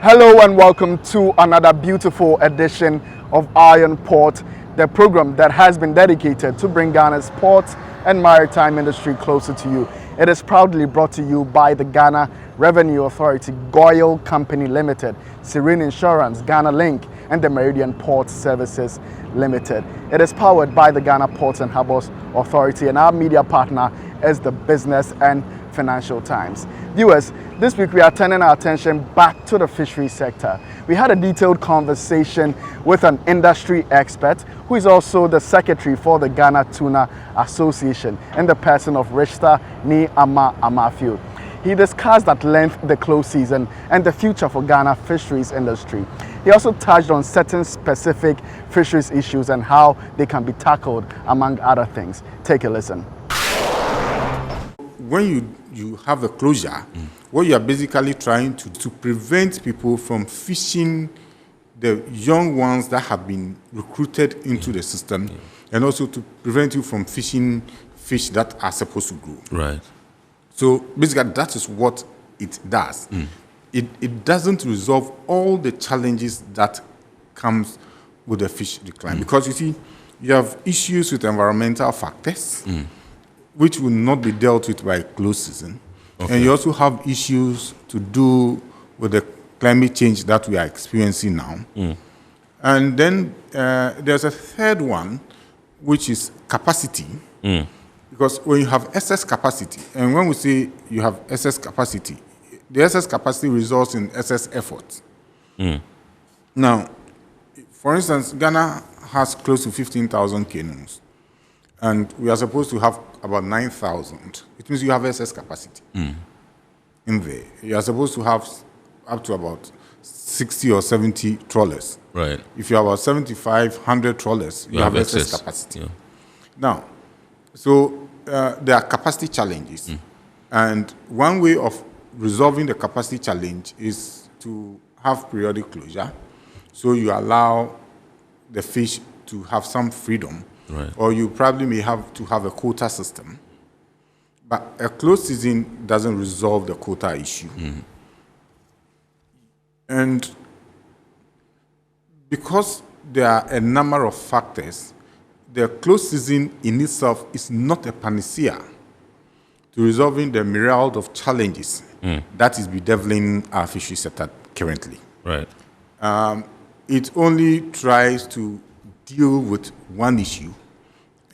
Hello and welcome to another beautiful edition of Iron Port, the program that has been dedicated to bring Ghana's ports and maritime industry closer to you. It is proudly brought to you by the Ghana Revenue Authority, Goyle Company Limited, Serene Insurance, Ghana Link, and the Meridian Port Services Limited. It is powered by the Ghana Ports and Harbours Authority, and our media partner is the Business and Financial Times. Viewers, this week we are turning our attention back to the fisheries sector. We had a detailed conversation with an industry expert who is also the secretary for the Ghana Tuna Association in the person of Rishta Ni Ama Amafield. He discussed at length the close season and the future for Ghana fisheries industry. He also touched on certain specific fisheries issues and how they can be tackled, among other things. Take a listen. When you have a closure, what you are basically trying to prevent people from fishing the young ones that have been recruited into the system, and also to prevent you from fishing fish that are supposed to grow. Right. So basically, that is what it does. It doesn't resolve all the challenges that comes with the fish decline, because you see, you have issues with environmental factors, which will not be dealt with by closed season. Okay. And you also have issues to do with the climate change that we are experiencing now. And then there's a third one, which is capacity. Because when you have excess capacity, and when we say you have excess capacity, the excess capacity results in excess effort. Now, for instance, Ghana has close to 15,000 canoes, and we are supposed to have about 9,000. It means you have excess capacity in there. You are supposed to have up to about 60 or 70 trawlers. Right. If you have about 75, trawlers, you have excess capacity. Yeah. Now, so there are capacity challenges. And one way of resolving the capacity challenge is to have periodic closure. So you allow the fish to have some freedom. Right. Or you probably may have to have a quota system. But a closed season doesn't resolve the quota issue. And because there are a number of factors, the closed season in itself is not a panacea to resolving the myriad of challenges that is bedeviling our fishery sector currently. Right. It only tries to deal with one issue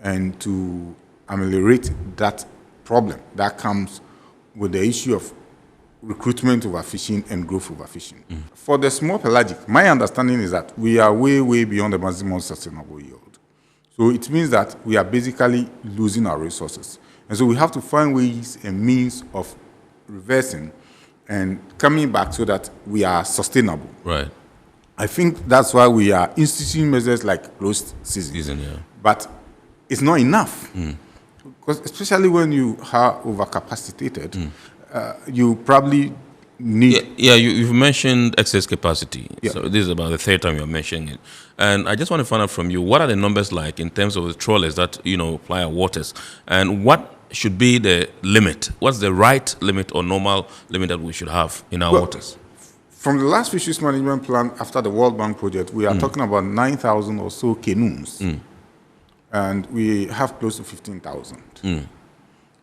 and to ameliorate that problem that comes with the issue of recruitment overfishing and growth overfishing. For the small pelagic, my understanding is that we are way, way beyond the maximum sustainable yield. So it means that we are basically losing our resources. And so we have to find ways and means of reversing and coming back so that we are sustainable. Right. I think that's why we are instituting measures like closed season. But it's not enough. Because especially when you are overcapacitated, you probably need... You've mentioned excess capacity. Yeah. So this is about the third time you're mentioning it. And I just want to find out from you, what are the numbers like in terms of the trawlers that, ply our waters? And what should be the limit? What's the right limit or normal limit that we should have in our waters? From the last fisheries management plan after the World Bank project, we are talking about 9,000 or so canoes. And we have close to 15,000.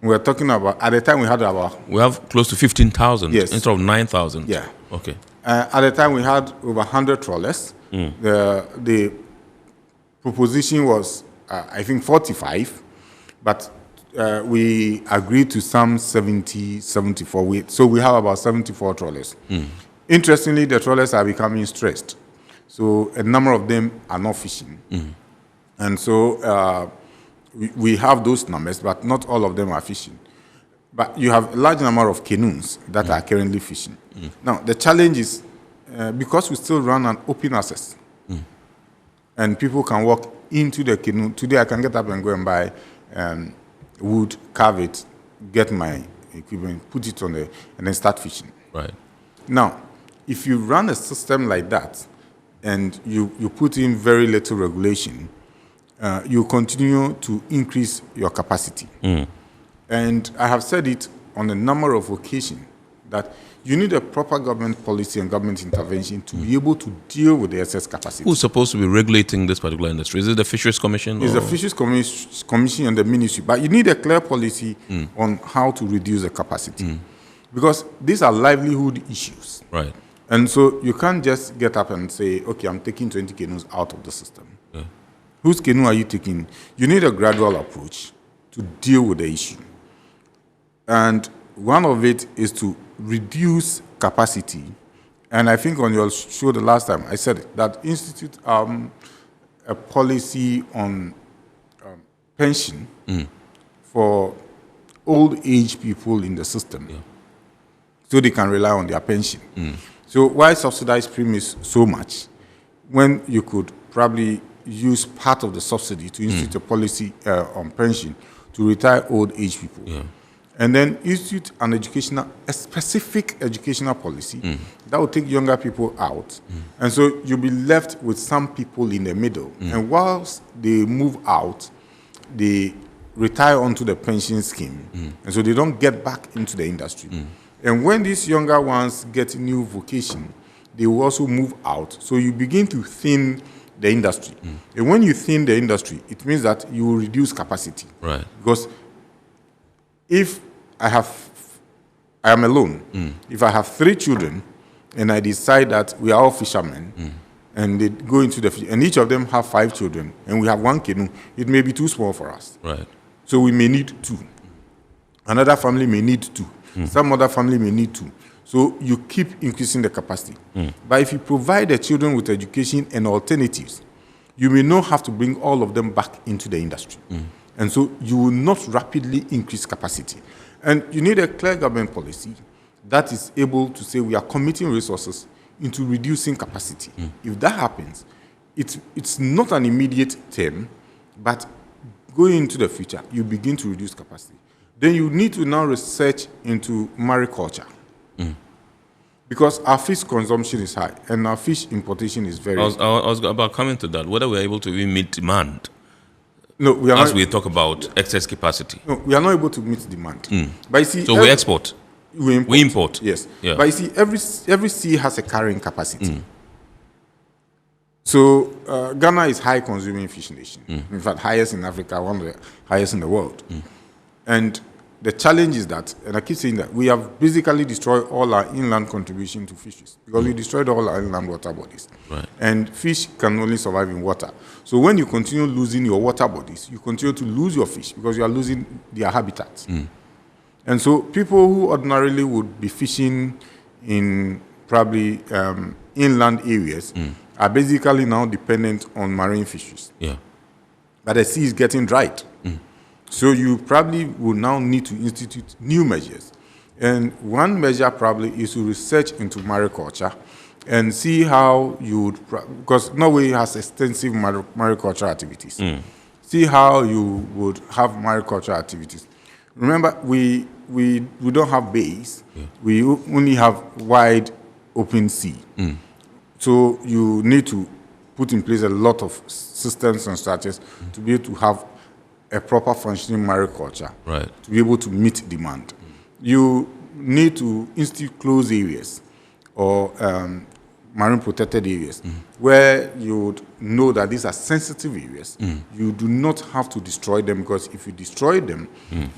We are talking about, at the time we had about... We have close to 15,000 instead of 9,000. Yeah. Okay. At the time we had over 100 trawlers. The proposition was, I think, 45, but we agreed to some 70, 74. So we have about 74 trawlers. Interestingly, the trawlers are becoming stressed. So a number of them are not fishing. And so we have those numbers, but not all of them are fishing. But you have a large number of canoes that are currently fishing. Now, the challenge is, because we still run an open access, and people can walk into the canoe. Today, I can get up and go and buy wood, carve it, get my equipment, put it on and then start fishing. Right. Now, if you run a system like that, and you put in very little regulation, you continue to increase your capacity. And I have said it on a number of occasions that you need a proper government policy and government intervention to be able to deal with the excess capacity. Who's supposed to be regulating this particular industry? Is it the Fisheries Commission? It's the Fisheries Commission and the Ministry. But you need a clear policy on how to reduce the capacity. Because these are livelihood issues. Right. And so you can't just get up and say, okay, I'm taking 20 canoes out of the system. Yeah. Whose canoe are you taking? You need a gradual approach to deal with the issue. And one of it is to reduce capacity. And I think on your show the last time, I said that institute a policy on pension for old age people in the system, so they can rely on their pension. So why subsidize premiums so much when you could probably use part of the subsidy to institute a policy on pension to retire old age people? Yeah. And then institute a specific educational policy that will take younger people out. And so you'll be left with some people in the middle. And whilst they move out, they retire onto the pension scheme. And so they don't get back into the industry. And when these younger ones get new vocation, they will also move out. So you begin to thin the industry. And when you thin the industry, it means that you will reduce capacity. Right. Because if I am alone, if I have 3 children and I decide that we are all fishermen and they go into the fish, and each of them have 5 children and we have 1 canoe, it may be too small for us. Right. So we may need 2. Another family may need 2. Some other family may need 2. So you keep increasing the capacity. But if you provide the children with education and alternatives, you may not have to bring all of them back into the industry. And so you will not rapidly increase capacity. And you need a clear government policy that is able to say we are committing resources into reducing capacity. If that happens, it's not an immediate term, but going into the future, you begin to reduce capacity. Then you need to now research into mariculture. Because our fish consumption is high and our fish importation is very high. I was about coming to that, whether we're able to even meet demand. No, we are as not, we talk about excess capacity. No, we are not able to meet demand. But you see, so we export. We import. Yes. Yeah. But you see, every sea has a carrying capacity. So Ghana is high consuming fish nation. In fact, highest in Africa, one of the highest in the world. And the challenge is that, and I keep saying that, we have basically destroyed all our inland contribution to fisheries because we destroyed all our inland water bodies. Right. And fish can only survive in water. So when you continue losing your water bodies, you continue to lose your fish because you are losing their habitats. And so people who ordinarily would be fishing in probably inland areas are basically now dependent on marine fisheries. Yeah. But the sea is getting dried. So you probably will now need to institute new measures. And one measure probably is to research into mariculture and see how you would, because Norway has extensive mariculture activities. See how you would have mariculture activities. Remember, we don't have bays. We only have wide open sea. So you need to put in place a lot of systems and structures to be able to have a proper functioning mariculture, right, to be able to meet demand. You need to institute closed areas or marine protected areas where you would know that these are sensitive areas. You do not have to destroy them because if you destroy them,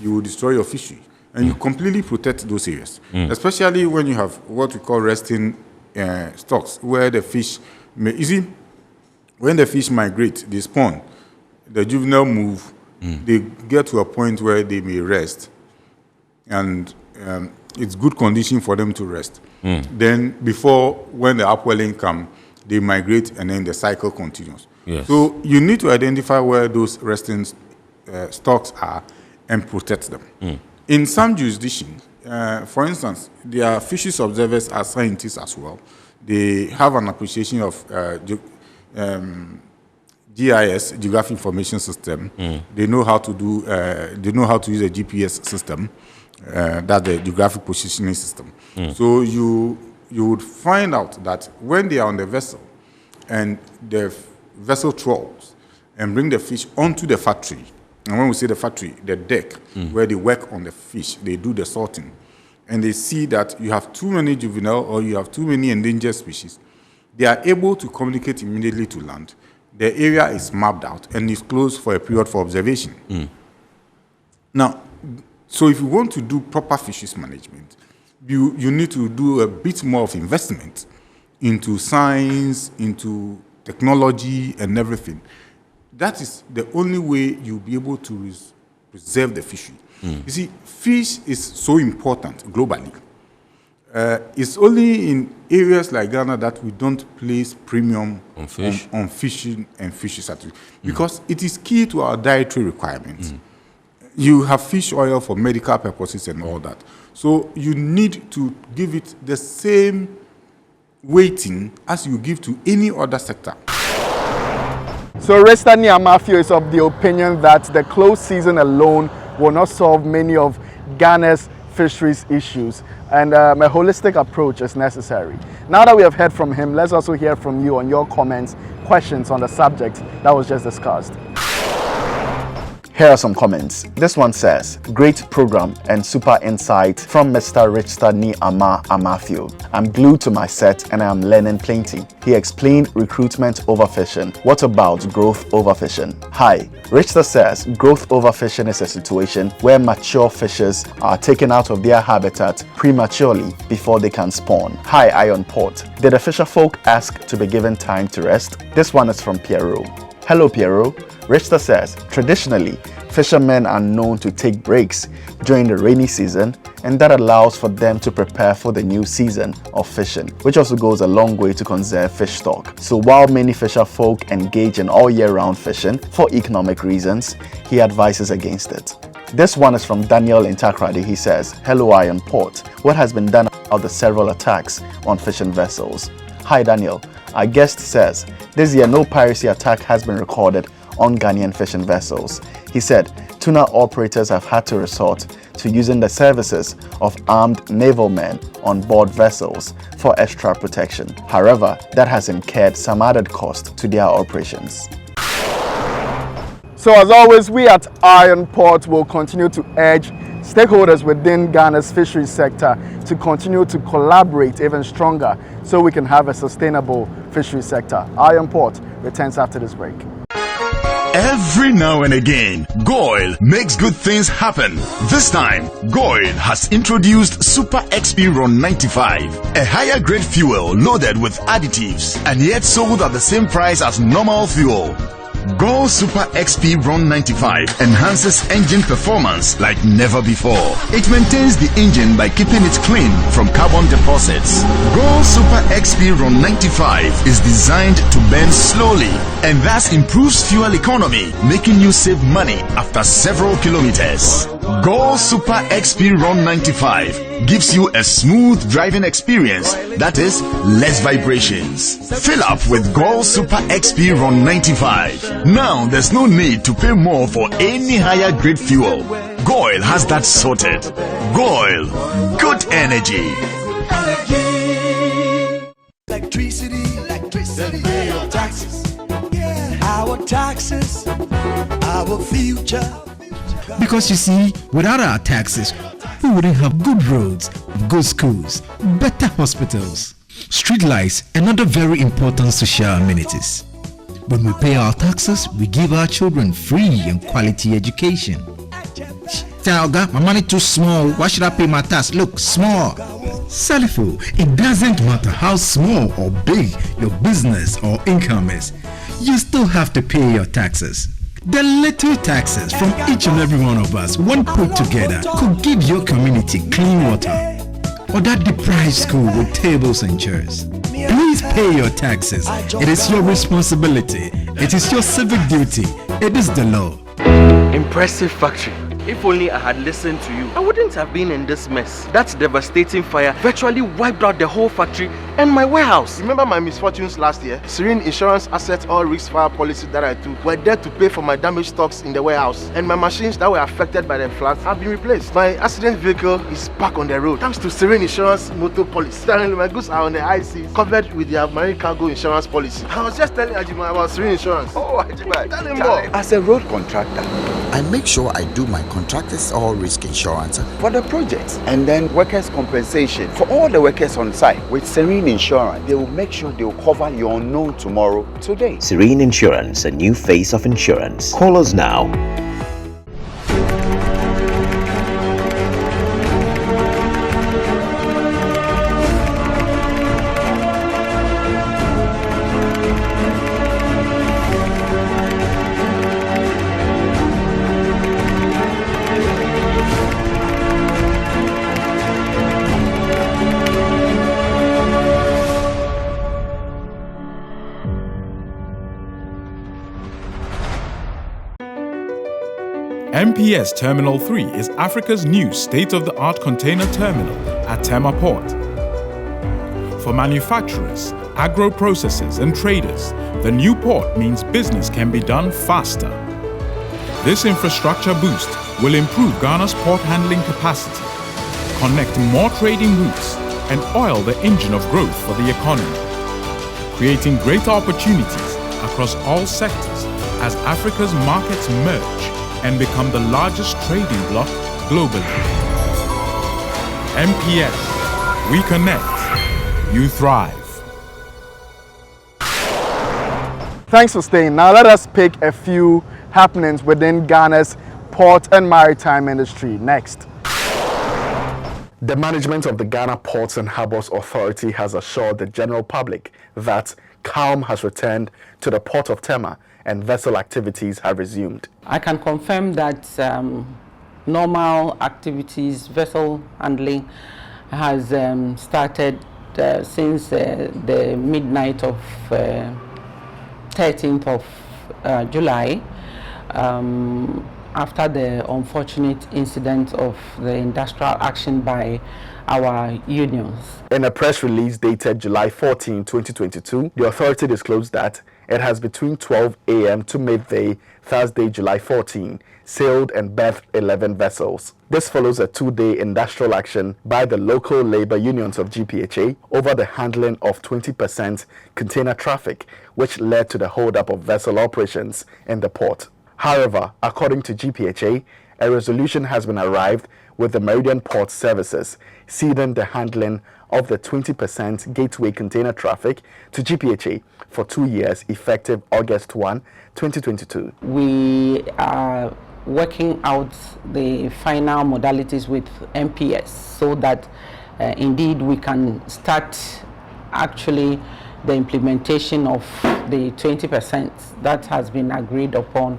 you will destroy your fishery. And you completely protect those areas, especially when you have what we call resting stocks, where the fish may, you see, when the fish migrate, they spawn, the juvenile move, they get to a point where they may rest, and it's good condition for them to rest. Then before, when the upwelling come, they migrate and then the cycle continues. Yes. So you need to identify where those resting stocks are and protect them. In some jurisdictions, for instance, there are fisheries observers as scientists as well. They have an appreciation of GIS, Geographic Information System. They know how to do. They know how to use a GPS system. That's the Geographic Positioning System. So you would find out that when they are on the vessel, and the vessel trawls and bring the fish onto the factory, and when we say the factory, the deck where they work on the fish, they do the sorting, and they see that you have too many juvenile or you have too many endangered species, they are able to communicate immediately to land. The area is mapped out and is closed for a period for observation. Now, so if you want to do proper fisheries management, you need to do a bit more of investment into science, into technology and everything. That is the only way you'll be able to preserve the fishery. You see, fish is so important globally. It's only in areas like Ghana that we don't place premium on fishing and fisheries activity, because it is key to our dietary requirements. You have fish oil for medical purposes and all that. So you need to give it the same weighting as you give to any other sector. So Resta Niamafio is of the opinion that the closed season alone will not solve many of Ghana's fisheries issues, and a holistic approach is necessary. Now that we have heard from him, let's also hear from you on your comments, questions on the subject that was just discussed. Here are some comments. This one says, great program and super insight from Mr. Richard Ni Amafio. I'm glued to my set and I'm learning plenty. He explained recruitment overfishing. What about growth overfishing? Hi, Richard says growth overfishing is a situation where mature fishes are taken out of their habitat prematurely before they can spawn. Hi, Iron Port. Did the fisher folk ask to be given time to rest? This one is from Pierrot. Hello Pierrot. Richter says, traditionally, fishermen are known to take breaks during the rainy season, and that allows for them to prepare for the new season of fishing, which also goes a long way to conserve fish stock. So while many fisher folk engage in all year round fishing for economic reasons, he advises against it. This one is from Daniel in Takrady. He says, hello Iron Port. What has been done about the several attacks on fishing vessels? Hi Daniel. Our guest says, this year no piracy attack has been recorded on Ghanaian fishing vessels. He said, tuna operators have had to resort to using the services of armed naval men on board vessels for extra protection. However, that has incurred some added cost to their operations. So as always, we at Iron Port will continue to urge stakeholders within Ghana's fisheries sector to continue to collaborate even stronger so we can have a sustainable fisheries sector. Iron Port returns after this break. Every now and again, GOIL makes good things happen. This time, GOIL has introduced Super XP Ron 95, a higher grade fuel loaded with additives and yet sold at the same price as normal fuel. GOIL Super XP Ron 95 enhances engine performance like never before. It maintains the engine by keeping it clean from carbon deposits. GOIL Super XP Ron 95 is designed to burn slowly and thus improves fuel economy, making you save money after several kilometers. GOIL Super XP Ron 95 gives you a smooth driving experience, that is, less vibrations. Fill up with GOIL Super XP Ron 95. Now there's no need to pay more for any higher grade fuel. GOIL has that sorted. GOIL, good energy. Electricity, then pay your taxes. Yeah. Our taxes, our future. Because you see, without our taxes, we wouldn't have good roads, good schools, better hospitals, street lights, and other very important social amenities. When we pay our taxes, we give our children free and quality education. Tell God, my money too small. Why should I pay my tax? Look, small. Salifo, it doesn't matter how small or big your business or income is. You still have to pay your taxes. The little taxes from each and every one of us, when put together, could give your community clean water or that deprived school with tables and chairs. Please pay your taxes. It is your responsibility. It is your civic duty. It is the law. Impressive factory. If only I had listened to you, I wouldn't have been in this mess. That devastating fire virtually wiped out the whole factory and my warehouse. Remember my misfortunes last year? Serene Insurance Asset All Risk Fire policy that I took were there to pay for my damaged stocks in the warehouse, and my machines that were affected by the floods have been replaced. My accident vehicle is back on the road thanks to Serene Insurance motor policy. Currently, my goods are on the IC covered with their marine cargo insurance policy. I was just telling Ajima about Serene Insurance. Oh, Ajima, tell him more. As a road contractor, I make sure I do my contractors all risk insurance for the projects and then workers' compensation for all the workers on site. With Serene Insurance, they will make sure they will cover your unknown tomorrow today. Serene Insurance, a new face of insurance. Call us now. Mps Terminal 3 is Africa's new state-of-the-art container terminal at Tema Port. For manufacturers, agro-processors and traders, the new port means business can be done faster. This infrastructure boost will improve Ghana's port handling capacity, connect more trading routes, and oil the engine of growth for the economy, creating greater opportunities across all sectors as Africa's markets merge and become the largest trading bloc globally. MPS, we connect, you thrive. Thanks for staying. Now let us pick a few happenings within Ghana's port and maritime industry next. The management of the Ghana Ports and Harbours Authority has assured the general public that calm has returned to the port of Tema and vessel activities have resumed. I can confirm that normal activities, vessel handling, has started since the midnight of 13th of July, after the unfortunate incident of the industrial action by our unions. In a press release dated July 14, 2022, the authority disclosed that it has between 12 a.m. to midday, Thursday, July 14, sailed and berthed 11 vessels. This follows a two-day industrial action by the local labor unions of GPHA over the handling of 20% container traffic, which led to the hold-up of vessel operations in the port. However, according to GPHA, a resolution has been arrived with the Meridian Port Services ceding the handling of the 20% gateway container traffic to GPHA for 2 years, effective August 1, 2022. We are working out the final modalities with MPS so that indeed we can start actually the implementation of the 20% that has been agreed upon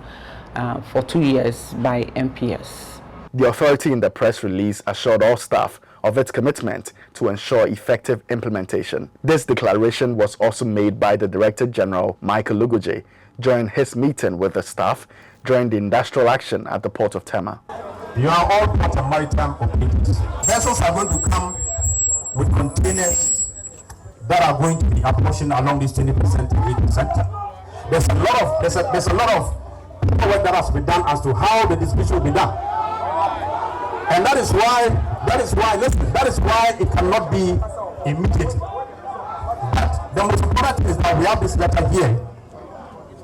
for 2 years by MPS. The authority in the press release assured all staff of its commitment to ensure effective implementation. This declaration was also made by the Director General, Michael Lugoje, during his meeting with the staff during the industrial action at the port of Tema. You are all port and maritime operators. Vessels are going to come with containers that are going to be apportioned along this 20% to 80%. There's a lot of work that has to be done as to how the distribution will be done. And that is why it cannot be immediately. But the most important thing is that we have this letter here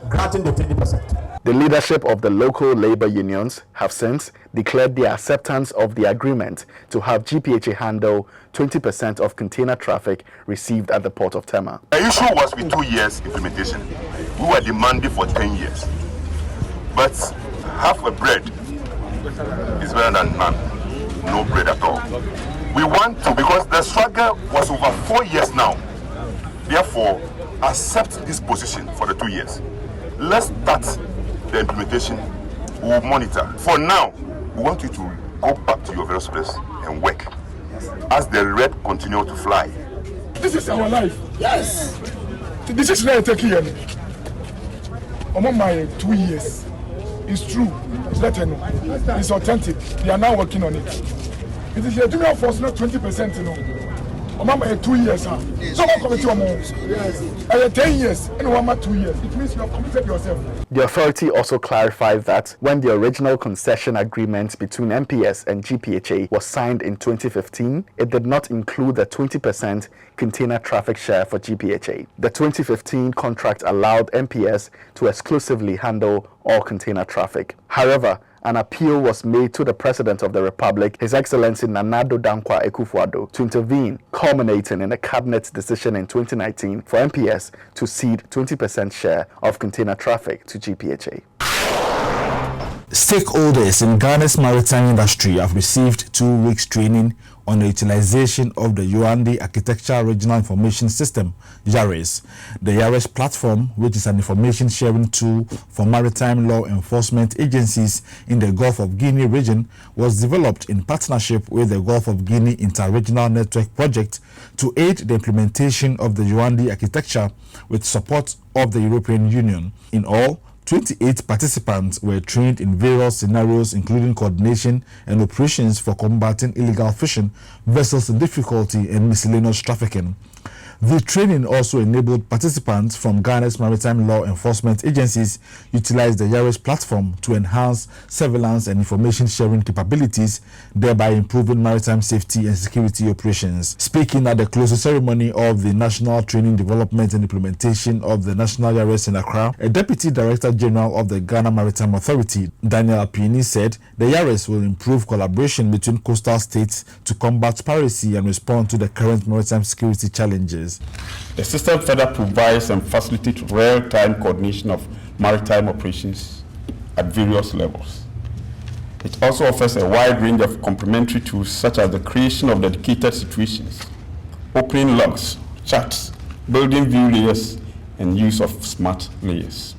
granting the 20%. The leadership of the local labor unions have since declared their acceptance of the agreement to have GPHA handle 20% of container traffic received at the port of Tema. The issue was with 2 years implementation. We were demanding for 10 years. But half a bread is better than none. No bread at all. We want to, because the struggle was over 4 years now. Therefore, accept this position for the 2 years. Let's start the implementation. We will monitor. For now, we want you to go back to your various places and work as the red continue to fly. This is our life. Yes. This is not taking you. Among my 2 years. It's true. It's authentic. They are now working on it. It is a general force, not 20%, Mama 2 years, so what committee yes. 10 years and 2 years. It means you have committed yourself. The authority also clarified that when the original concession agreement between MPS and GPHA was signed in 2015, it did not include the 20% container traffic share for GPHA. The 2015 contract allowed MPS to exclusively handle all container traffic. However, an appeal was made to the President of the Republic, His Excellency Nana Addo Dankwa Akufo-Addo, to intervene, culminating in a cabinet decision in 2019 for MPS to cede 20% share of container traffic to GPHA. Stakeholders in Ghana's maritime industry have received 2 weeks training on the utilization of the Yuandi Architecture Regional Information System, YARIS. The YARIS platform, which is an information sharing tool for maritime law enforcement agencies in the Gulf of Guinea region, was developed in partnership with the Gulf of Guinea Interregional Network Project to aid the implementation of the Yuandi architecture with support of the European Union. In all, 28 participants were trained in various scenarios, including coordination and operations for combating illegal fishing, vessels in difficulty, and miscellaneous trafficking. The training also enabled participants from Ghana's maritime law enforcement agencies utilize the YARIS platform to enhance surveillance and information sharing capabilities, thereby improving maritime safety and security operations. Speaking at the closing ceremony of the National Training Development and Implementation of the National YARIS in Accra, a Deputy Director General of the Ghana Maritime Authority, Daniel Apieni, said the YARIS will improve collaboration between coastal states to combat piracy and respond to the current maritime security challenges. The system further provides and facilitates real-time coordination of maritime operations at various levels. It also offers a wide range of complementary tools such as the creation of dedicated situations, opening logs, charts, building view layers, and use of smart layers.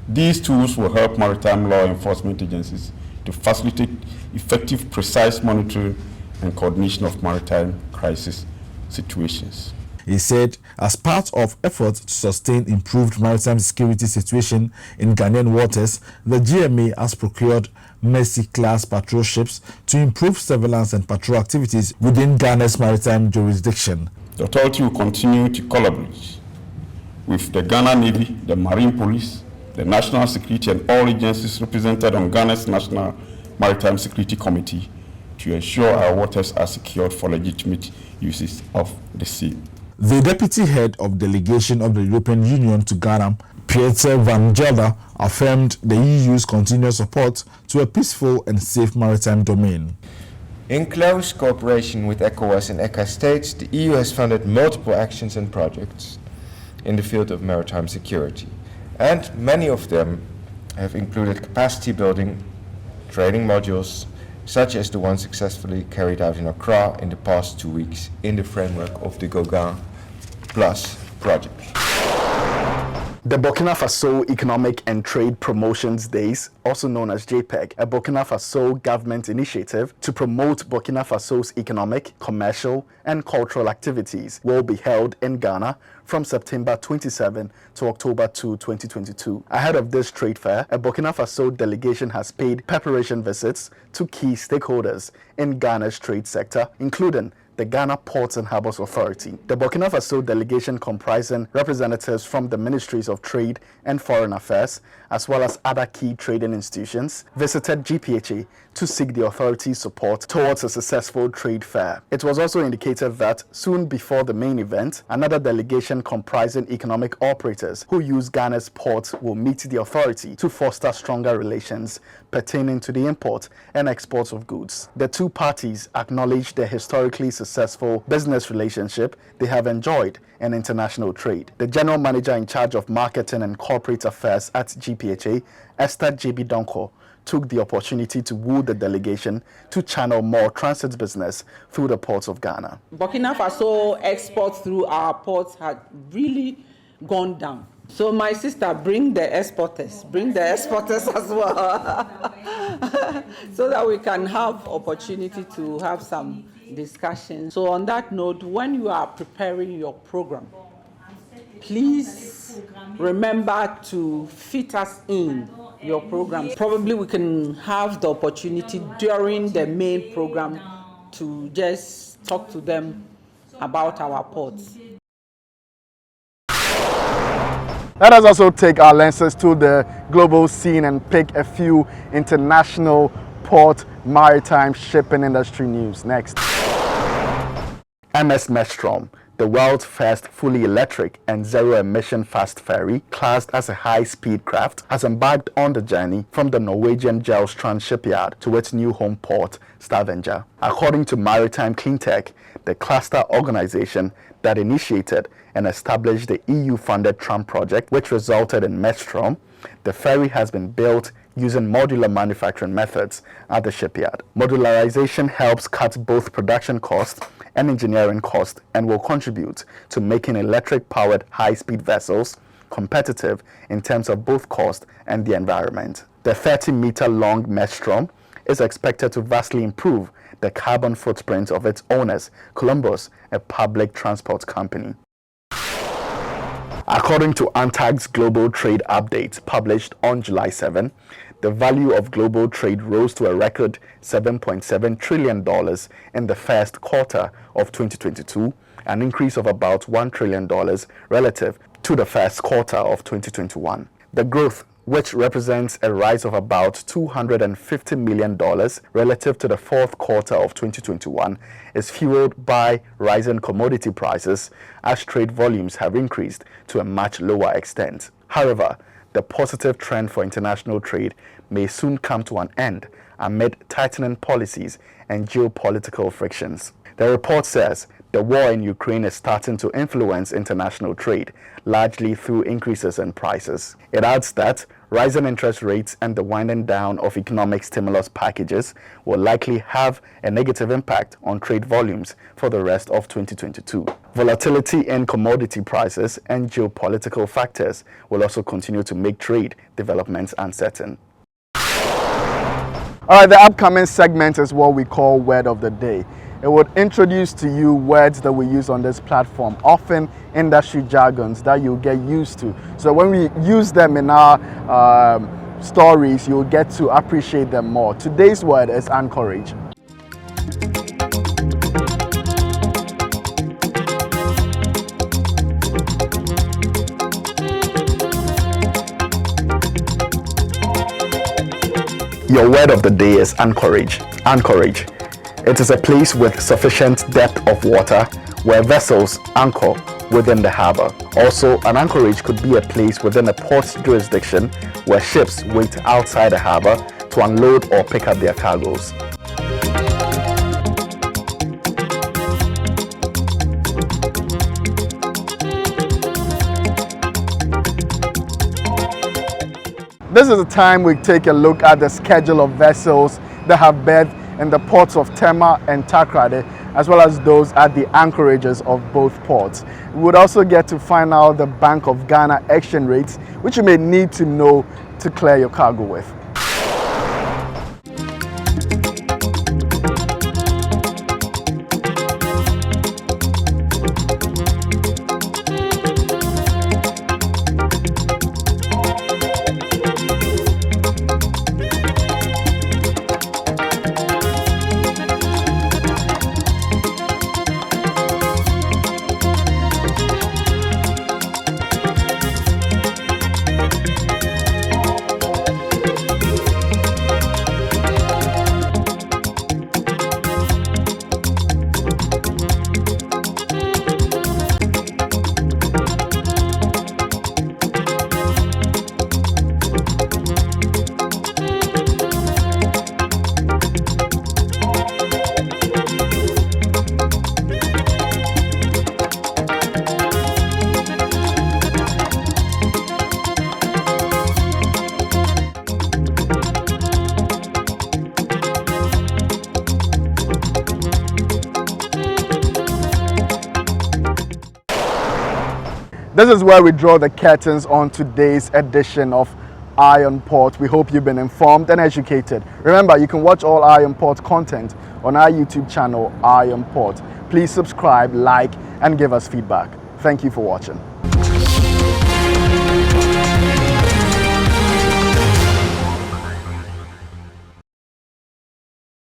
These tools will help maritime law enforcement agencies to facilitate effective, precise monitoring and coordination of maritime crisis situations. He said, as part of efforts to sustain improved maritime security situation in Ghanaian waters, the GMA has procured Mercy-class patrol ships to improve surveillance and patrol activities within Ghana's maritime jurisdiction. The authority will continue to collaborate with the Ghana Navy, the Marine Police, the National Security, and all agencies represented on Ghana's National Maritime Security Committee to ensure our waters are secured for legitimate uses of the sea. The deputy head of delegation of the European Union to Ghana, Pieter van Gelder, affirmed the EU's continuous support to a peaceful and safe maritime domain. In close cooperation with ECOWAS and ECA states, the EU has funded multiple actions and projects in the field of maritime security, and many of them have included capacity building, training modules, such as the one successfully carried out in Accra in the past 2 weeks in the framework of the Gauguin Plus project. The Burkina Faso Economic and Trade Promotions Days, also known as JPEG, a Burkina Faso government initiative to promote Burkina Faso's economic, commercial, and cultural activities, will be held in Ghana from September 27 to October 2, 2022. Ahead of this trade fair, a Burkina Faso delegation has paid preparation visits to key stakeholders in Ghana's trade sector, including the Ghana Ports and Harbours Authority. The Burkina Faso delegation, comprising representatives from the Ministries of Trade and Foreign Affairs, as well as other key trading institutions, visited GPHA to seek the authority's support towards a successful trade fair. It was also indicated that soon before the main event, another delegation comprising economic operators who use Ghana's ports will meet the authority to foster stronger relations pertaining to the import and export of goods. The two parties acknowledged the historically successful business relationship they have enjoyed in international trade. The general manager in charge of marketing and corporate affairs at GPHA, Esther J.B. Donko, took the opportunity to woo the delegation to channel more transit business through the ports of Ghana. Burkina Faso exports through our ports had really gone down. So my sister, bring the exporters as well, so that we can have opportunity to have some discussion. So on that note, when you are preparing your program, please remember to fit us in your program. Probably we can have the opportunity during the main program to just talk to them about our ports. Let us also take our lenses to the global scene and pick a few international port, maritime, shipping industry news. Next. MS Maelstrom, the world's first fully electric and zero-emission fast ferry, classed as a high-speed craft, has embarked on the journey from the Norwegian Jelstrand shipyard to its new home port, Stavanger. According to Maritime Cleantech, the cluster organization that initiated and established the EU-funded TRAM project, which resulted in Maelstrom, the ferry has been built using modular manufacturing methods at the shipyard. Modularization helps cut both production costs and engineering costs and will contribute to making electric-powered high-speed vessels competitive in terms of both cost and the environment. The 30-meter-long Maelstrom is expected to vastly improve the carbon footprint of its owners, Columbus, a public transport company. According to UNTAG's Global Trade Update published on July 7, the value of global trade rose to a record $7.7 trillion in the first quarter of 2022, an increase of about $1 trillion relative to the first quarter of 2021. The growth, which represents a rise of about $250 million relative to the fourth quarter of 2021, is fueled by rising commodity prices as trade volumes have increased to a much lower extent. However, the positive trend for international trade may soon come to an end amid tightening policies and geopolitical frictions. The report says the war in Ukraine is starting to influence international trade, largely through increases in prices. It adds that rising interest rates and the winding down of economic stimulus packages will likely have a negative impact on trade volumes for the rest of 2022. Volatility in commodity prices and geopolitical factors will also continue to make trade developments uncertain. All right, the upcoming segment is what we call Word of the Day. It would introduce to you words that we use on this platform, often industry jargons that you'll get used to. So when we use them in our stories, you'll get to appreciate them more. Today's word is anchorage. Your word of the day is anchorage. Anchorage. It is a place with sufficient depth of water where vessels anchor within the harbor. Also, an anchorage could be a place within a port's jurisdiction where ships wait outside the harbor to unload or pick up their cargoes. This is the time we take a look at the schedule of vessels that have berthed in the ports of Tema and Takoradi, as well as those at the anchorages of both ports. We would also get to find out the Bank of Ghana exchange rates, which you may need to know to clear your cargo with. This is where we draw the curtains on today's edition of Iron Port. We hope you've been informed and educated. Remember, you can watch all Iron Port content on our YouTube channel, Iron Port. Please subscribe, like, and give us feedback. Thank you for watching.